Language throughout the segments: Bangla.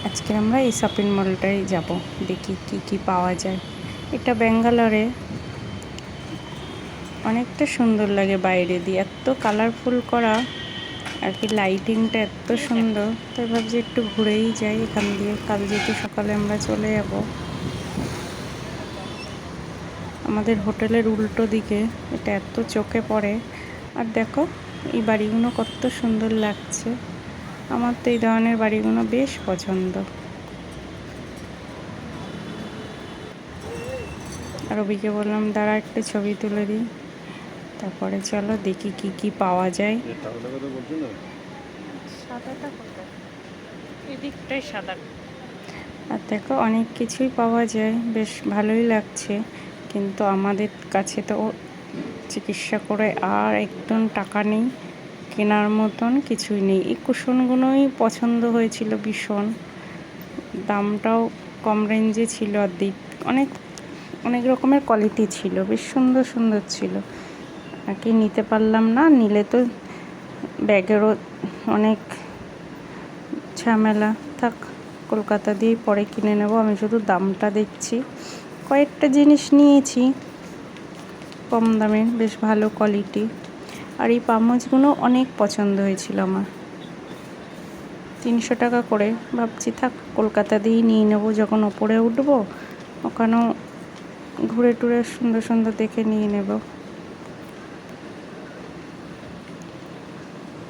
আজকে আমরা এই শপিং মলটাই যাব, দেখি কি কি পাওয়া যায়। এটা ব্যাঙ্গালোরে, অনেকটা সুন্দর লাগে বাইরে দিয়ে, এত কালারফুল করা আর কি, লাইটিংটা এত সুন্দর। তাই ভাবছি একটু ঘুরেই যাই এখান দিয়ে, কাল যেহেতু সকালে আমরা চলে যাব। আমাদের হোটেলের উল্টো দিকে, এটা এত চোখে পড়ে। আর দেখো এই বাড়িগুলো কত সুন্দর লাগছে, আমার তো এই ধরনের বাড়িগুলো বেশ পছন্দ। আর অভিকে বললাম দাঁড়া একটা ছবি তুলে দিই, তারপরে চলো দেখি কি কি পাওয়া যায়। সাদাটা কোথায়? এদিকটাই সাদা। আর দেখো অনেক কিছুই পাওয়া যায়, বেশ ভালোই লাগছে। কিন্তু আমাদের কাছে তো চিকিৎসা করে আর একদম টাকা নেই, কেনার মতন কিছুই নেই। এই কুশনগুলোই পছন্দ হয়েছিল ভীষণ, দামটাও কম রেঞ্জে ছিল। আর অনেক অনেক রকমের কোয়ালিটি ছিল, বেশ সুন্দর সুন্দর ছিল। আর কি নিতে পারলাম না, নিলে তো ব্যাগেরও অনেক ঝামেলা। থাক, কলকাতা দিয়েই পরে কিনে নেব। আমি শুধু দামটা দেখছি। কয়েকটা জিনিস নিয়েছি কম দামে, বেশ ভালো কোয়ালিটি। আর এই পামোজগুলো অনেক পছন্দ হয়েছিল আমার, 300 টাকা করে। ভাবছি থাক, কলকাতা দিয়েই নিয়ে নেব, যখন ওপরে উঠবো ওখানেও ঘুরে টুরে সুন্দর সুন্দর দেখে নিয়ে নেব।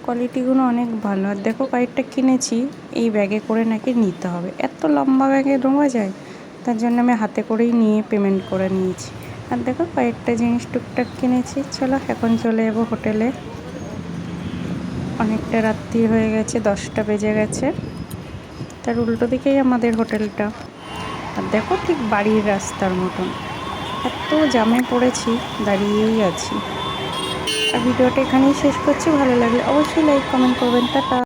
কোয়ালিটিগুলো অনেক ভালো। আর দেখো কয়েকটা কিনেছি, এই ব্যাগে করে নাকি নিতে হবে, এত লম্বা ব্যাগে নেওয়া যায়, তার জন্য আমি হাতে করেই নিয়ে পেমেন্ট করে নিয়েছি। আর দেখো কয়েকটা জিনিস টুকটাক কিনেছি। চলো এখন চলে যাবো হোটেলে, অনেকটা রাত্রি হয়ে গেছে, 10টা বেজে গেছে। তার উল্টো দিকেই আমাদের হোটেলটা। আর দেখো ঠিক বাড়ির রাস্তার মতন, এত জামে পড়েছি, দাঁড়িয়েই আছি। আর ভিডিওটা এখানেই শেষ করছি। ভালো লাগলে অবশ্যই লাইক কমেন্ট করবেন। টাটা।